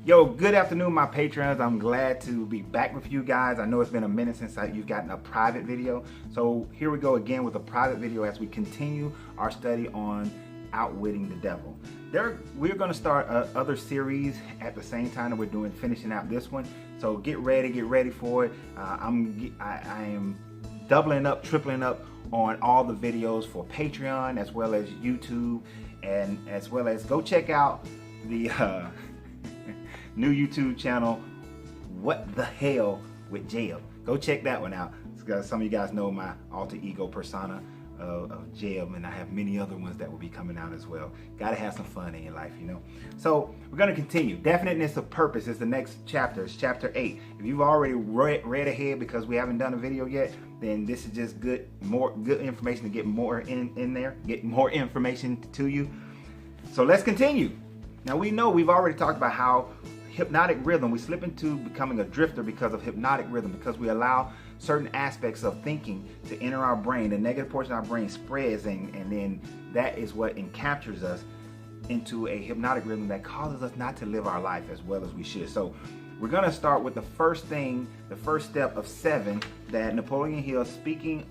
Yo, good afternoon, my patrons. I'm glad to be back with you guys. I know it's been a minute since you've gotten a private video. So here we go again with a private video as we continue our study on outwitting the devil. We're going to start other series at the same time that we're finishing out this one. So get ready for it. I am doubling up, tripling up on all the videos for Patreon as well as YouTube, and as well as go check out the new YouTube channel, What the Hell with Jeb. Go check that one out. Some of you guys know my alter ego persona of Jeb, and I have many other ones that will be coming out as well. Gotta have some fun in your life, you know. So we're gonna continue. Definiteness of purpose is the next chapter. It's chapter 8. If you've already read ahead because we haven't done a video yet, then this is just good information to get more in there, get more information to you. So let's continue. Now we know we've already talked about how hypnotic rhythm, we slip into becoming a drifter because of hypnotic rhythm, because we allow certain aspects of thinking to enter our brain. The negative portion of our brain spreads, and then that is what encaptures us into a hypnotic rhythm that causes us not to live our life as well as we should. So we're going to start with the first step of 7 that Napoleon Hill, speaking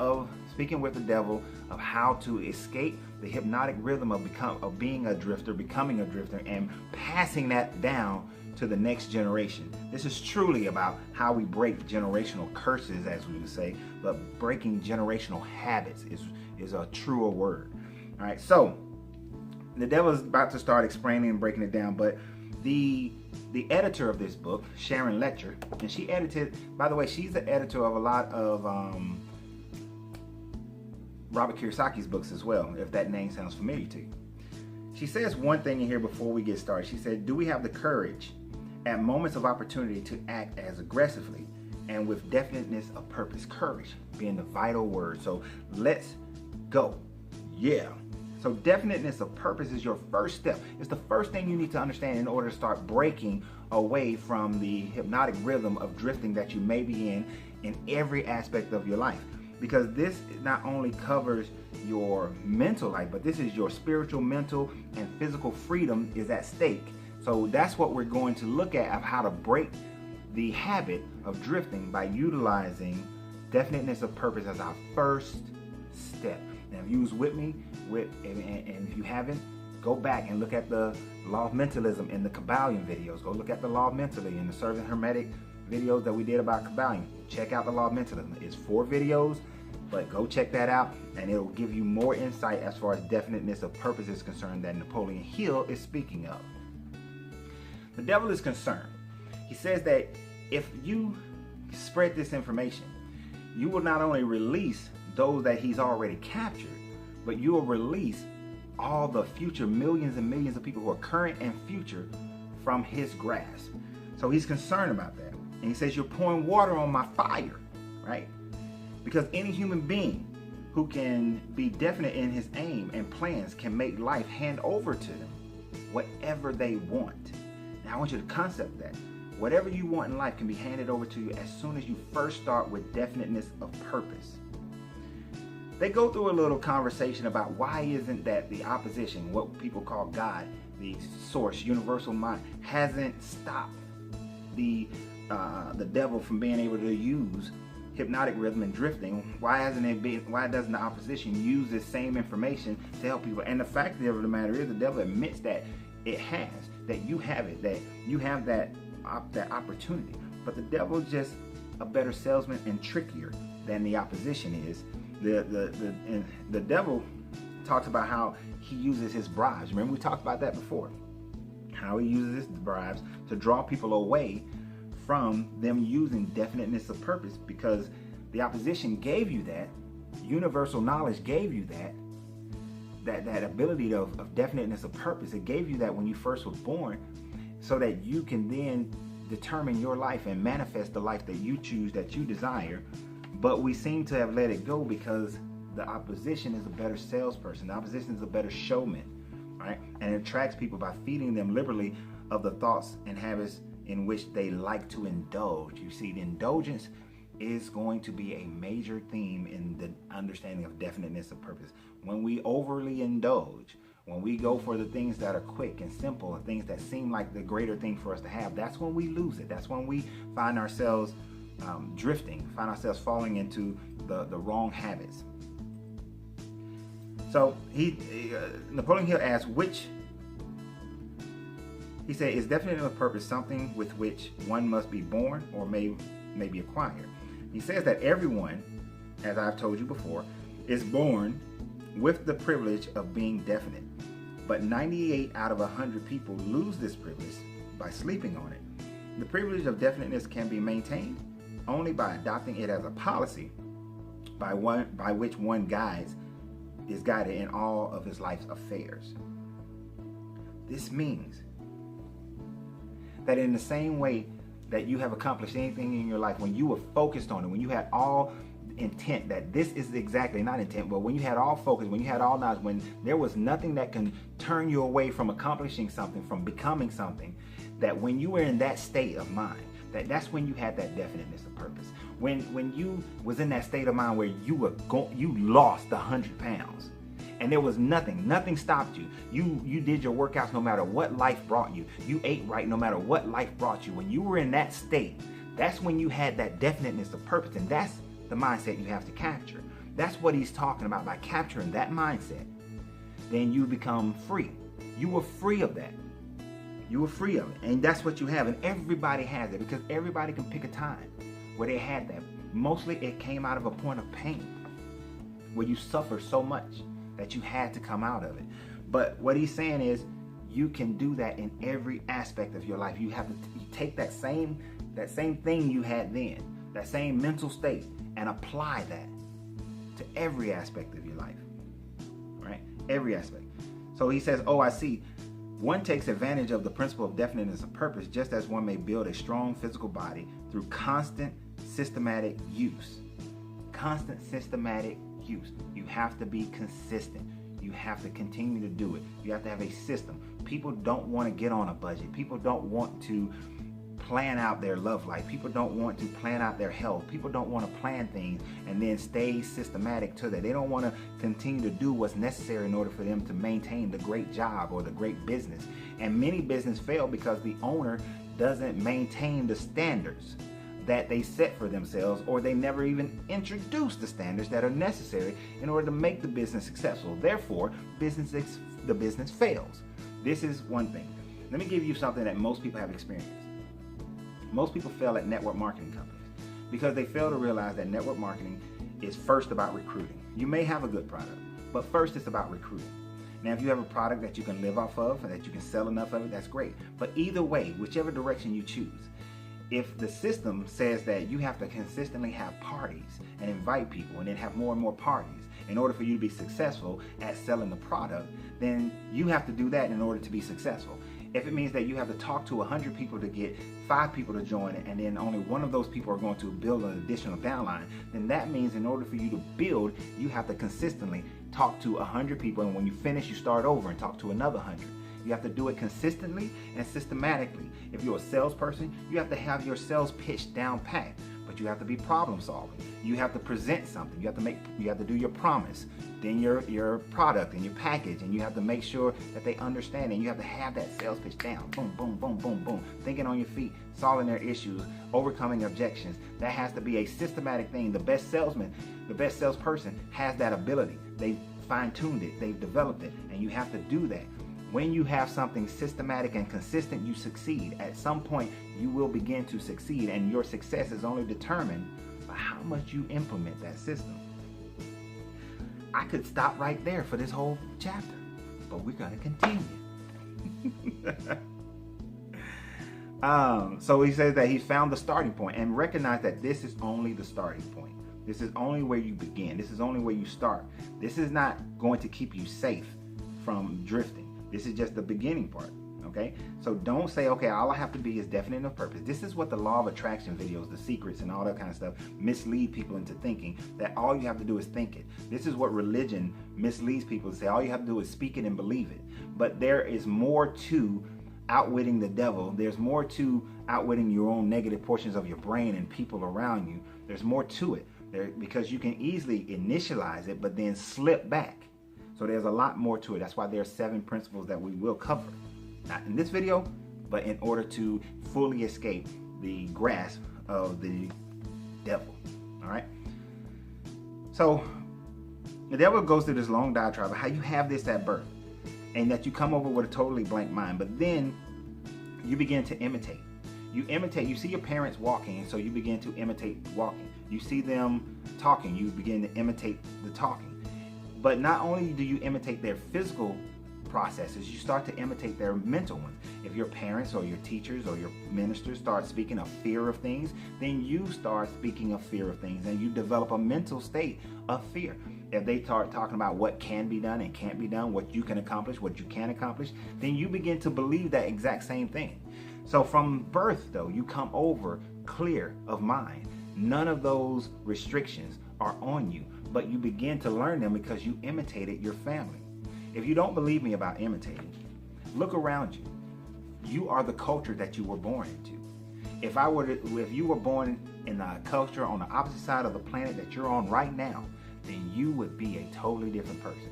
with the devil, of how to escape the hypnotic rhythm of being a drifter, becoming a drifter, and passing that down to the next generation. This is truly about how we break generational curses, as we would say, but breaking generational habits is a truer word. All right, so the devil is about to start explaining and breaking it down, but the editor of this book, Sharon Letcher, and she edited, by the way, she's the editor of a lot of Robert Kiyosaki's books as well, if that name sounds familiar to you. She says one thing in here before we get started. She said, do we have the courage at moments of opportunity to act as aggressively and with definiteness of purpose? Courage being the vital word. So let's go. Yeah. So definiteness of purpose is your first step. It's the first thing you need to understand in order to start breaking away from the hypnotic rhythm of drifting that you may be in every aspect of your life. Because this not only covers your mental life, but this is your spiritual, mental, and physical freedom is at stake. So that's what we're going to look at, of how to break the habit of drifting by utilizing definiteness of purpose as our first step. Now, if you was with me, and if you haven't, go back and look at the Law of Mentalism in the Kabbalion videos. Go look at the Law of Mentalism in the Servant Hermetic videos that we did about Kabbalion. Check out the Law of Mentalism. It's 4 videos, but go check that out, and it'll give you more insight as far as definiteness of purpose is concerned that Napoleon Hill is speaking of. The devil is concerned. He says that if you spread this information, you will not only release those that he's already captured, but you will release all the future millions and millions of people who are current and future from his grasp. So he's concerned about that. And he says, you're pouring water on my fire, right? Because any human being who can be definite in his aim and plans can make life hand over to them whatever they want. Now I want you to concept that. Whatever you want in life can be handed over to you as soon as you first start with definiteness of purpose. They go through a little conversation about why isn't that the opposition, what people call God, the source, universal mind, hasn't stopped the devil from being able to use hypnotic rhythm and drifting. Why doesn't the opposition use this same information to help people? And the fact of the matter is, the devil admits that it has, that you have it, that you have that opportunity. But the devil is just a better salesman and trickier than the opposition is. The devil talks about how he uses his bribes. Remember, we talked about that before. How he uses his bribes to draw people away from them using definiteness of purpose, because the opposition gave you that, universal knowledge gave you that ability of definiteness of purpose. It gave you that when you first was born, so that you can then determine your life and manifest the life that you choose, that you desire. But we seem to have let it go because the opposition is a better salesperson. The opposition is a better showman, right? And it attracts people by feeding them liberally of the thoughts and habits in which they like to indulge. You see, the indulgence is going to be a major theme in the understanding of definiteness of purpose. When we overly indulge, When we go for the things that are quick and simple, and things that seem like the greater thing for us to have, that's when we lose it. That's when we find ourselves drifting, find ourselves falling into the wrong habits. So Napoleon Hill asks, he said, is definiteness of purpose something with which one must be born or may be acquired? He says that everyone, as I've told you before, is born with the privilege of being definite. But 98 out of 100 people lose this privilege by sleeping on it. The privilege of definiteness can be maintained only by adopting it as a policy by which one is guided in all of his life's affairs. This means that in the same way that you have accomplished anything in your life, when you were focused on it, when you had all intent that this is exactly, not intent, but when you had all focus, when you had all knowledge, when there was nothing that can turn you away from accomplishing something, from becoming something, that when you were in that state of mind, that's when you had that definiteness of purpose. When you was in that state of mind where you lost 100 pounds and there was nothing stopped you. You did your workouts no matter what life brought you. You ate right no matter what life brought you. When you were in that state, that's when you had that definiteness of purpose, and that's the mindset you have to capture. That's what he's talking about. By capturing that mindset, then you become free. You were free of that. You were free of it. And that's what you have. And everybody has it, because everybody can pick a time where they had that. Mostly it came out of a point of pain where you suffered so much that you had to come out of it. But what he's saying is you can do that in every aspect of your life. You have to take that same thing you had then, that same mental state, and apply that to every aspect of your life, right? Every aspect. So he says, oh, I see. One takes advantage of the principle of definiteness of purpose just as one may build a strong physical body through constant systematic use. Constant systematic use. You have to be consistent. You have to continue to do it. You have to have a system. People don't want to get on a budget. People don't want to plan out their love life. People don't want to plan out their health. People don't want to plan things and then stay systematic to that. They don't want to continue to do what's necessary in order for them to maintain the great job or the great business. And many businesses fail because the owner doesn't maintain the standards that they set for themselves, or they never even introduce the standards that are necessary in order to make the business successful. Therefore, the business fails. This is one thing. Let me give you something that most people have experienced. Most people fail at network marketing companies because they fail to realize that network marketing is first about recruiting. You may have a good product, but first it's about recruiting. Now, if you have a product that you can live off of and that you can sell enough of it, that's great. But either way, whichever direction you choose, if the system says that you have to consistently have parties and invite people and then have more and more parties in order for you to be successful at selling the product, then you have to do that in order to be successful. If it means that you have to talk to 100 people to get 5 people to join it, and then only one of those people are going to build an additional downline, then that means in order for you to build, you have to consistently talk to 100 people, and when you finish, you start over and talk to another 100. You have to do it consistently and systematically. If you're a salesperson, you have to have your sales pitch down pat, but you have to be problem solving. You have to present something. You have to do your promise, then your product and your package, and you have to make sure that they understand, and you have to have that sales pitch down. Boom, boom, boom, boom, boom. Thinking on your feet, solving their issues, overcoming objections. That has to be a systematic thing. The best salesman, the best salesperson has that ability. They've fine-tuned it, they've developed it, and you have to do that. When you have something systematic and consistent, you succeed. At some point, you will begin to succeed, and your success is only determined by how much you implement that system. I could stop right there for this whole chapter, but we're going to continue. So he says that he found the starting point, and recognize that this is only the starting point. This is only where you begin. This is only where you start. This is not going to keep you safe from drifting. This is just the beginning part, okay? So don't say, okay, all I have to be is definite of purpose. This is what the law of attraction videos, the secrets and all that kind of stuff mislead people into thinking, that all you have to do is think it. This is what religion misleads people to say, all you have to do is speak it and believe it. But there is more to outwitting the devil. There's more to outwitting your own negative portions of your brain and people around you. There's more to it because you can easily initialize it, but then slip back. So there's a lot more to it. That's why there are 7 principles that we will cover. Not in this video, but in order to fully escape the grasp of the devil. All right? So the devil goes through this long diatribe of how you have this at birth and that you come over with a totally blank mind, but then you begin to imitate. You imitate, you see your parents walking, and so you begin to imitate walking. You see them talking, you begin to imitate the talking. But not only do you imitate their physical processes, you start to imitate their mental ones. If your parents or your teachers or your ministers start speaking of fear of things, then you start speaking of fear of things, and you develop a mental state of fear. If they start talking about what can be done and can't be done, what you can accomplish, what you can't accomplish, then you begin to believe that exact same thing. So from birth, though, you come over clear of mind. None of those restrictions are on you, but you begin to learn them because you imitated your family. If you don't believe me about imitating, look around you. You are the culture that you were born into. If you were born in a culture on the opposite side of the planet that you're on right now, then you would be a totally different person.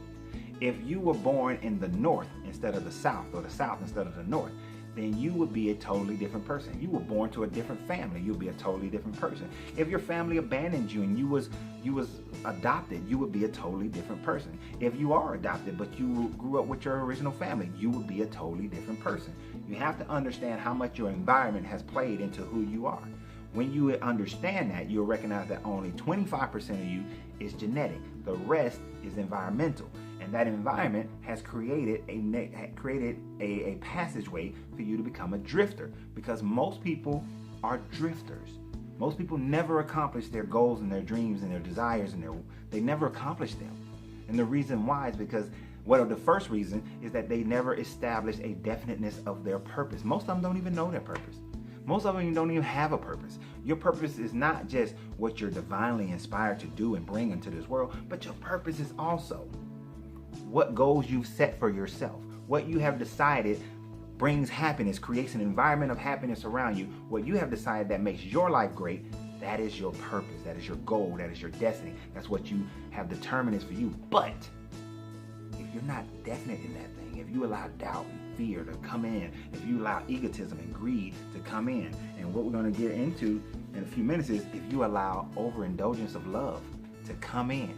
If you were born in the north instead of the south, or the south instead of the north, then you would be a totally different person. You were born to a different family, you'll be a totally different person. If your family abandoned you and you was adopted, you would be a totally different person. If you are adopted but you grew up with your original family, you would be a totally different person. You have to understand how much your environment has played into who you are. When you understand that, you'll recognize that only 25% of you is genetic. The rest is environmental. And that environment has created a passageway for you to become a drifter, because most people are drifters. Most people never accomplish their goals and their dreams and their desires, and they never accomplish them. And the reason why is because, well, the first reason is that they never established a definiteness of their purpose. Most of them don't even know their purpose. Most of them don't even have a purpose. Your purpose is not just what you're divinely inspired to do and bring into this world, but your purpose is also what goals you've set for yourself. What you have decided brings happiness, creates an environment of happiness around you. What you have decided that makes your life great, that is your purpose, that is your goal, that is your destiny. That's what you have determined is for you. But if you're not definite in that thing, if you allow doubt and fear to come in, if you allow egotism and greed to come in, and what we're going to get into in a few minutes is if you allow overindulgence of love to come in,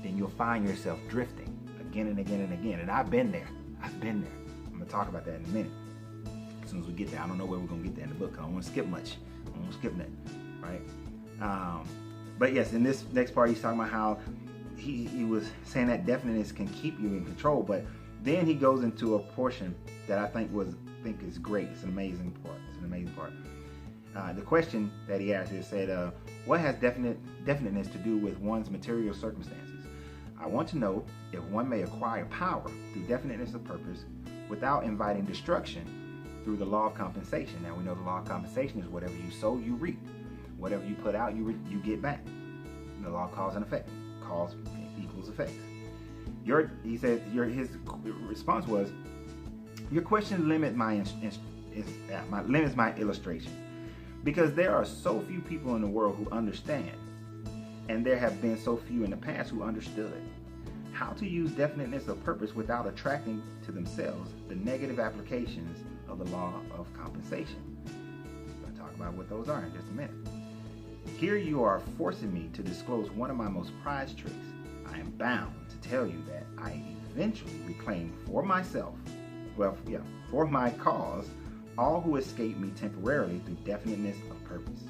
then you'll find yourself drifting again and again and again. And I've been there. I'm going to talk about that in a minute. As soon as we get there, I don't know where we're going to get there in the book. I don't want to skip much. I don't want to skip that, right? But yes, in this next part, he's talking about how he was saying that definiteness can keep you in control. But then he goes into a portion that I think is great. It's an amazing part. The question that he asked is said, what has definiteness to do with one's material circumstances? I want to know if one may acquire power through definiteness of purpose without inviting destruction through the law of compensation. Now we know the law of compensation is whatever you sow, you reap. Whatever you put out, you get back. The law of cause and effect. Cause equals effect. His response was, your question limits my illustration, because there are so few people in the world who understand, and there have been so few in the past who understood how to use definiteness of purpose without attracting to themselves the negative applications of the law of compensation. I'm going to talk about what those are in just a minute. Here you are forcing me to disclose one of my most prized tricks. I am bound to tell you that I eventually reclaim for myself, for my cause, all who escape me temporarily through definiteness of purpose.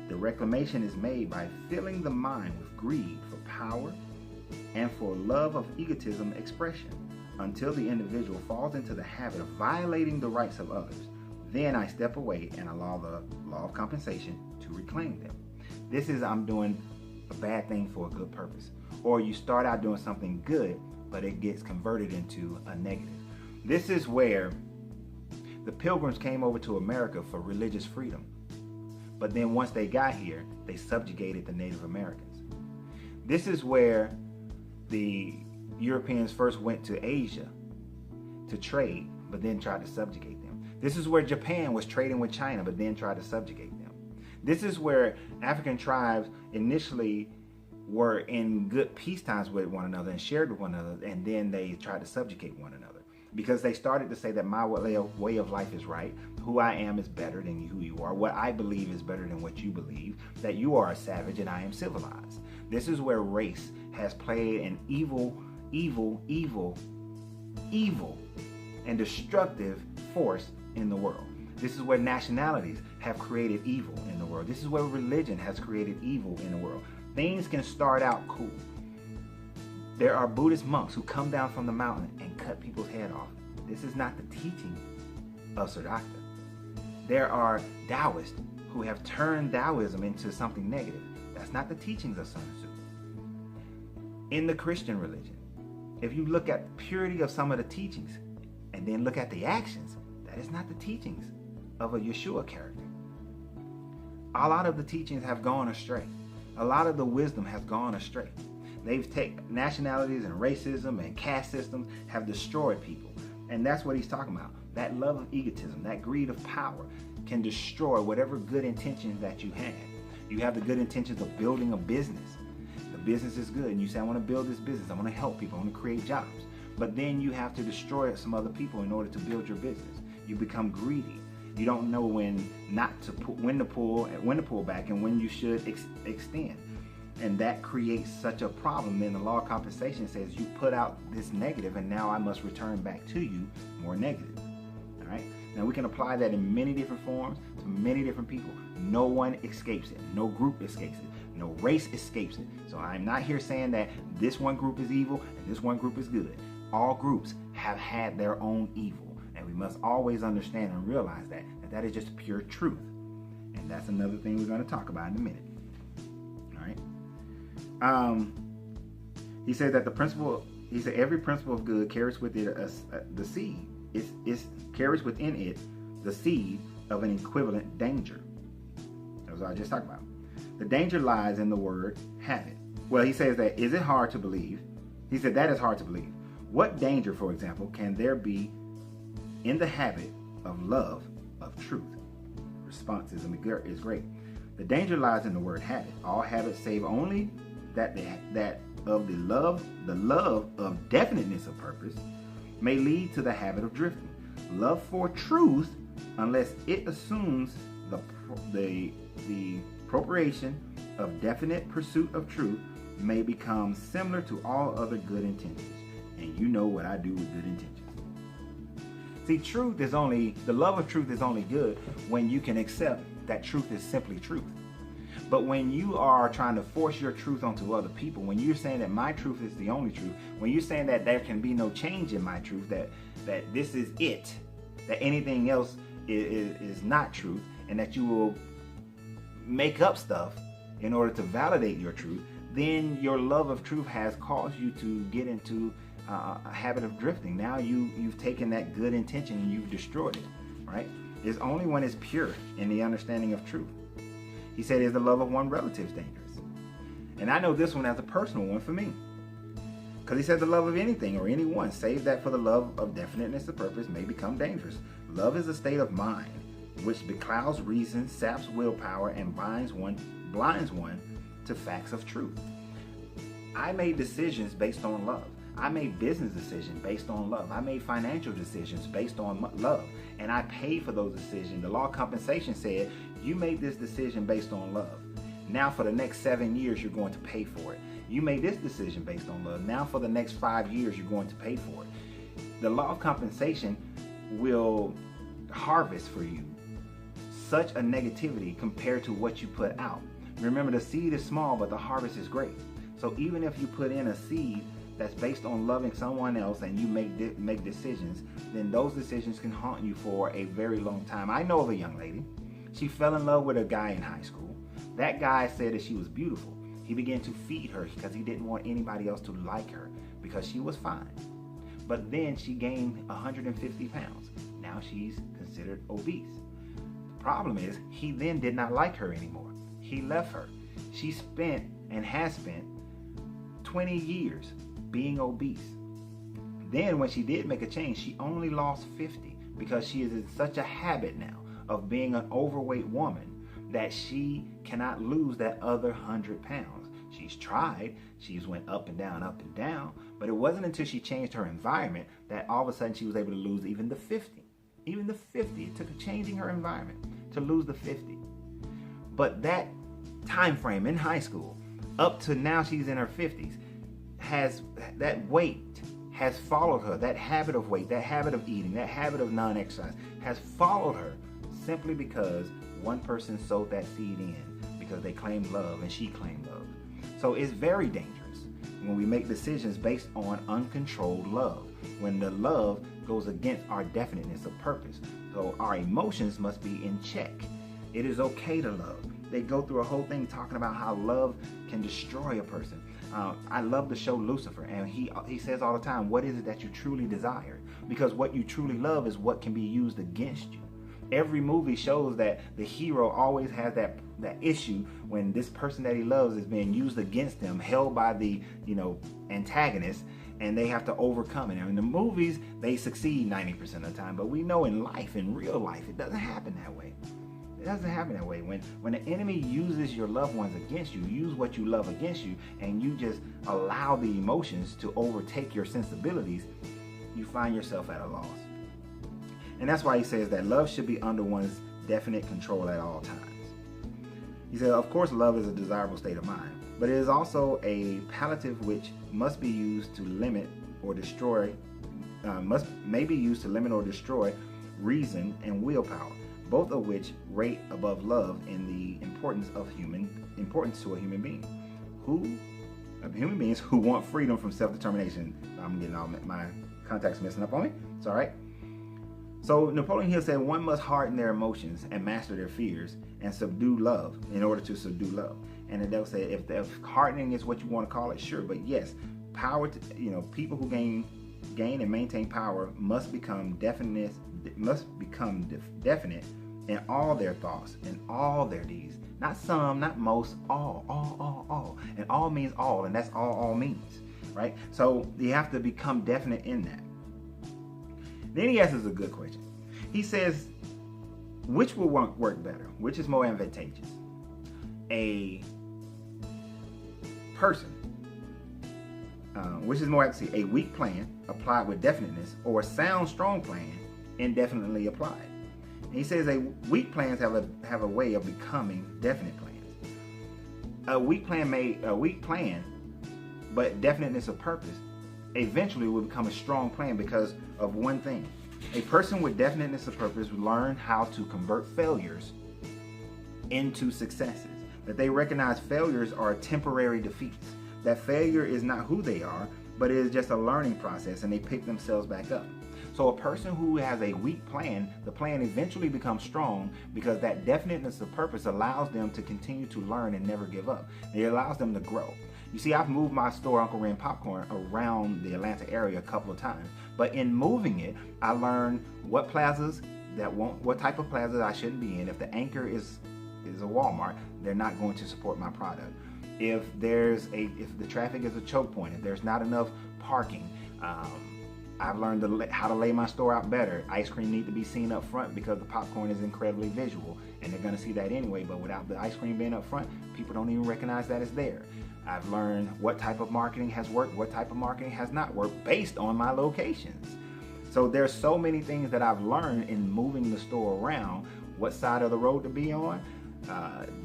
The reclamation is made by filling the mind with greed for power and for love of egotism expression until the individual falls into the habit of violating the rights of others. Then I step away and allow the law of compensation to reclaim them. This is, I'm doing a bad thing for a good purpose. Or you start out doing something good, but it gets converted into a negative. This is where the Pilgrims came over to America for religious freedom. But then once they got here, they subjugated the Native Americans. This is where the Europeans first went to Asia to trade, but then tried to subjugate them. This is where Japan was trading with China, but then tried to subjugate them. This is where African tribes initially were in good peace times with one another and shared with one another, and then they tried to subjugate one another because they started to say that my way of life is right, who I am is better than who you are, what I believe is better than what you believe, that you are a savage and I am civilized. This is where race has played an evil and destructive force in the world. This is where nationalities have created evil in the world. This is where religion has created evil in the world. Things can start out cool. There are Buddhist monks who come down from the mountain and cut people's head off. This is not the teaching of Siddhartha. There are Taoists who have turned Taoism into something negative. That's not the teachings of Sun Tzu. In the Christian religion, if you look at the purity of some of the teachings and then look at the actions, that is not the teachings of a Yeshua character. A lot of the teachings have gone astray. A lot of the wisdom has gone astray. They've taken nationalities and racism and caste systems have destroyed people. And that's what he's talking about. That love of egotism, that greed of power can destroy whatever good intentions that you have. You have the good intentions of building a business. The business is good and you say, I want to build this business. I want to help people. I want to create jobs. But then you have to destroy some other people in order to build your business. You become greedy. You don't know when to pull back and when you should extend. And that creates such a problem. Then the law of compensation says you put out this negative and now I must return back to you more negative. All right. Now we can apply that in many different forms to many different people. No one escapes it. No group escapes it. No race escapes it. So I'm not here saying that this one group is evil and this one group is good. All groups have had their own evil. And we must always understand and realize that is just pure truth. And that's another thing we're going to talk about in a minute. All right. He said that every principle of good carries with it the seed. It carries within it the seed of an equivalent danger. That's what I just talked about. The danger lies in the word habit. Well, he says that, is it hard to believe? He said that is hard to believe. What danger, for example, can there be in the habit of love of truth? Response is great. The danger lies in the word habit. All habits save only that of the love of definiteness of purpose may lead to the habit of drifting. Love for truth, unless it assumes the appropriation of definite pursuit of truth, may become similar to all other good intentions. And you know what I do with good intentions. See, the love of truth is only good when you can accept that truth is simply truth. But when you are trying to force your truth onto other people, when you're saying that my truth is the only truth, when you're saying that there can be no change in my truth, that this is it, that anything else is not truth, and that you will make up stuff in order to validate your truth, then your love of truth has caused you to get into a habit of drifting. Now you've taken that good intention and you've destroyed it, right? It's only when it's pure in the understanding of truth. He said, is the love of one relative dangerous? And I know this one as a personal one for me. Because he said the love of anything or anyone, save that for the love of definiteness of purpose, may become dangerous. Love is a state of mind which beclouds reason, saps willpower, and blinds one to facts of truth. I made decisions based on love. I made business decisions based on love. I made financial decisions based on love. And I paid for those decisions. The law of compensation said, you made this decision based on love. Now for the next 7 years, you're going to pay for it. You made this decision based on love. Now for the next 5 years, you're going to pay for it. The law of compensation will harvest for you such a negativity compared to what you put out. Remember, the seed is small, but the harvest is great. So even if you put in a seed that's based on loving someone else and you make decisions, then those decisions can haunt you for a very long time. I know of a young lady. She fell in love with a guy in high school. That guy said that she was beautiful. He began to feed her because he didn't want anybody else to like her because she was fine. But then she gained 150 pounds. Now she's considered obese. The problem is he then did not like her anymore. He left her. She spent and has spent 20 years being obese. Then when she did make a change, she only lost 50 because she is in such a habit now of being an overweight woman that she cannot lose that other 100 pounds. She's tried. She's went up and down, but it wasn't until she changed her environment that all of a sudden she was able to lose even the 50. Even the 50. It took changing her environment to lose the 50. But that time frame in high school, up to now she's in her 50s, that weight has followed her. That habit of weight, that habit of eating, that habit of non-exercise has followed her simply because one person sowed that seed in because they claimed love and she claimed love. So it's very dangerous when we make decisions based on uncontrolled love, when the love goes against our definiteness of purpose. So our emotions must be in check. It is okay to love. They go through a whole thing talking about how love can destroy a person. I love the show Lucifer, and he says all the time, what is it that you truly desire? Because what you truly love is what can be used against you. Every movie shows that the hero always has that issue when this person that he loves is being used against him, held by the antagonist, and they have to overcome it. And in the movies, they succeed 90% of the time, but we know in life, in real life, it doesn't happen that way. It doesn't happen that way. When the enemy uses your loved ones against you, use what you love against you, and you just allow the emotions to overtake your sensibilities, you find yourself at a loss. And that's why he says that love should be under one's definite control at all times. He said, of course, love is a desirable state of mind, but it is also a palliative which must be used to limit or destroy, may be used to limit or destroy reason and willpower, both of which rate above love in the importance to a human being. Human beings who want freedom from self-determination. I'm getting all my contacts messing up on me. It's all right. So Napoleon Hill said one must harden their emotions and master their fears and subdue love in order to subdue love. And then they'll say if hardening is what you want to call it, sure. But yes, power. People who gain and maintain power must become definite in all their thoughts and all their deeds. Not some, not most, all. And all means all, and that's all means, right? So you have to become definite in that. Then he asks us a good question. He says, which will work better? Which is more advantageous? A person, which is more actually a weak plan applied with definiteness, or a sound, strong plan indefinitely applied. And he says weak plans have a way of becoming definite plans. A weak plan, but definiteness of purpose eventually will become a strong plan because of one thing. A person with definiteness of purpose will learn how to convert failures into successes. That they recognize failures are temporary defeats. That failure is not who they are, but it is just a learning process, and they pick themselves back up. So a person who has a weak plan, the plan eventually becomes strong because that definiteness of purpose allows them to continue to learn and never give up. It allows them to grow. You see, I've moved my store, Uncle Ren Popcorn, around the Atlanta area a couple of times. But in moving it, I learned what type of plazas I shouldn't be in. If the anchor is a Walmart, they're not going to support my product. If the traffic is a choke point, if there's not enough parking, I've learned how to lay my store out better. Ice cream needs to be seen up front because the popcorn is incredibly visual, and they're going to see that anyway. But without the ice cream being up front, people don't even recognize that it's there. I've learned what type of marketing has worked, what type of marketing has not worked based on my locations. So there's so many things that I've learned in moving the store around, what side of the road to be on,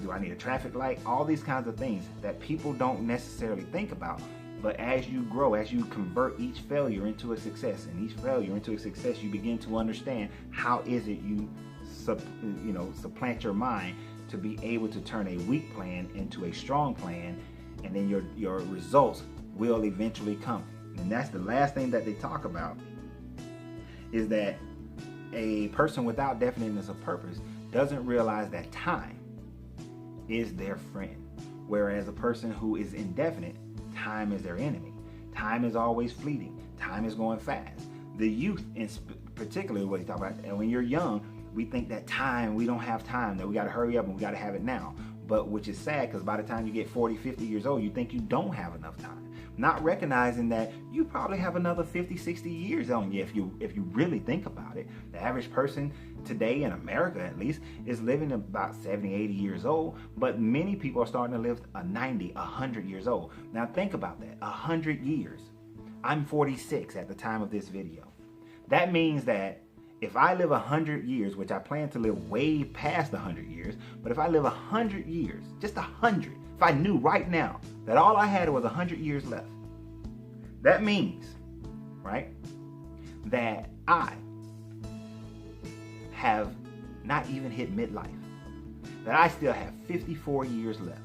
do I need a traffic light, all these kinds of things that people don't necessarily think about. But as you grow, as you convert each failure into a success, and each failure into a success, you begin to understand how is it you supplant your mind to be able to turn a weak plan into a strong plan, and then your results will eventually come. And that's the last thing that they talk about, is that a person without definiteness of purpose doesn't realize that time is their friend. Whereas a person who is indefinite, time is their enemy. Time is always fleeting. Time is going fast. The youth, in particular, what he talks about, and when you're young, we think that we don't have time, that we got to hurry up and we got to have it now. But which is sad, because by the time you get 40, 50 years old, you think you don't have enough time. not recognizing that you probably have another 50, 60 years on you if you really think about it. The average person today in America, at least, is living about 70, 80 years old, but many people are starting to live 90, 100 years old. Now think about that, 100 years. I'm 46 at the time of this video. That means that if I live 100 years, which I plan to live way past 100 years, but if I live 100 years, just 100, if I knew right now that all I had was 100 years left, that means, right, that I have not even hit midlife, that I still have 54 years left.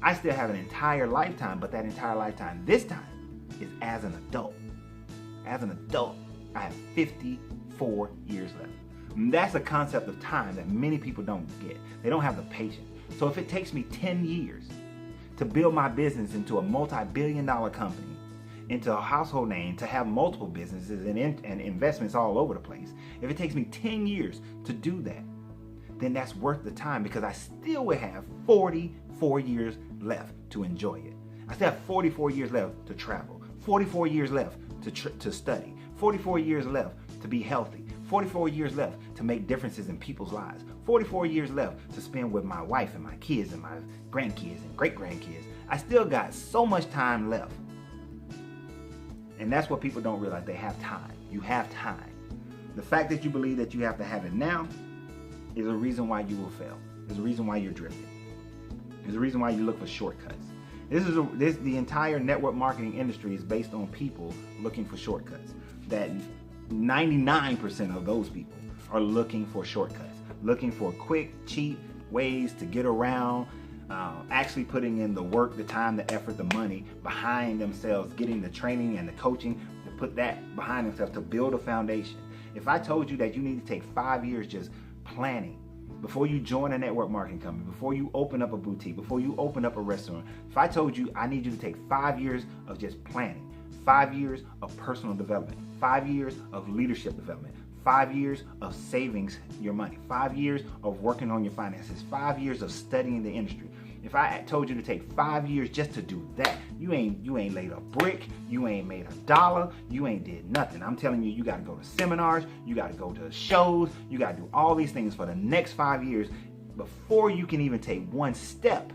I still have an entire lifetime, but that entire lifetime this time is as an adult. As an adult, I have 54 years left. And that's a concept of time that many people don't get. They don't have the patience. So if it takes me 10 years to build my business into a multi-billion-dollar company, into a household name, to have multiple businesses and investments all over the place, if it takes me 10 years to do that, then that's worth the time, because I still will have 44 years left to enjoy it. I still have 44 years left to travel, 44 years left to study, 44 years left to be healthy, 44 years left to make differences in people's lives, 44 years left to spend with my wife and my kids and my grandkids and great-grandkids. I still got so much time left. And that's what people don't realize. They have time. You have time. The fact that you believe that you have to have it now is a reason why you will fail. There's a reason why you're drifting. There's a reason why you look for shortcuts. The entire network marketing industry is based on people looking for shortcuts. That 99% of those people are looking for shortcuts, looking for quick, cheap ways to get around, actually putting in the work, the time, the effort, the money behind themselves, getting the training and the coaching to put that behind themselves to build a foundation. If I told you that you need to take 5 years just planning before you join a network marketing company, before you open up a boutique, before you open up a restaurant, if I told you I need you to take 5 years of just planning, 5 years of personal development, 5 years of leadership development, 5 years of savings your money, 5 years of working on your finances, 5 years of studying the industry. If I told you to take 5 years just to do that, you ain't laid a brick, you ain't made $1, you ain't did nothing. I'm telling you, you got to go to seminars, you got to go to shows, you got to do all these things for the next 5 years before you can even take one step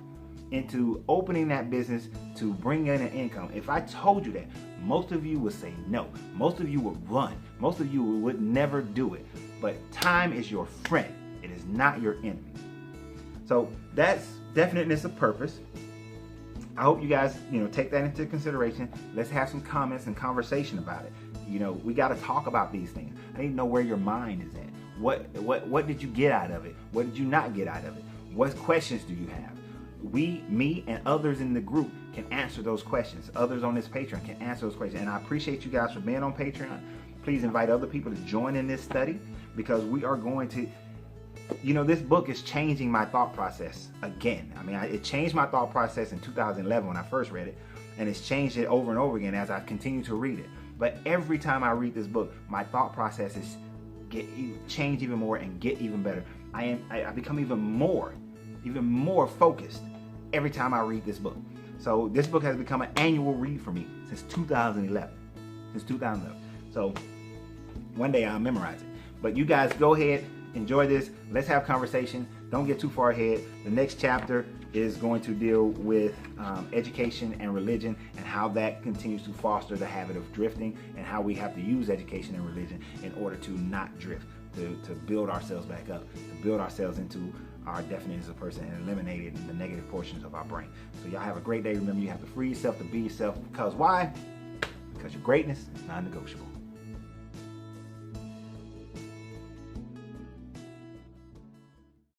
into opening that business to bring in an income. If I told you that, most of you would say no. Most of you would run. Most of you would never do it. But time is your friend. It is not your enemy. So that's definiteness of purpose. I hope you guys, take that into consideration. Let's have some comments and conversation about it. We got to talk about these things. I need to know where your mind is at. What did you get out of it? What did you not get out of it? What questions do you have? Me and others in the group can answer those questions. Others on this Patreon can answer those questions. And I appreciate you guys for being on Patreon. Please invite other people to join in this study, because we are going to, this book is changing my thought process again. It changed my thought process in 2011 when I first read it, and it's changed it over and over again as I've continued to read it. But every time I read this book, my thought processes change even more and get even better. I become even more focused every time I read this book. So this book has become an annual read for me since 2011. So one day I'll memorize it. But you guys go ahead, enjoy this. Let's have conversation. Don't get too far ahead. The next chapter is going to deal with education and religion, and how that continues to foster the habit of drifting, and how we have to use education and religion in order to not drift, to build ourselves back up, to build ourselves into our definition as a person and eliminating the negative portions of our brain. So y'all have a great day. Remember, you have to free yourself to be yourself. Because why? Because your greatness is non-negotiable.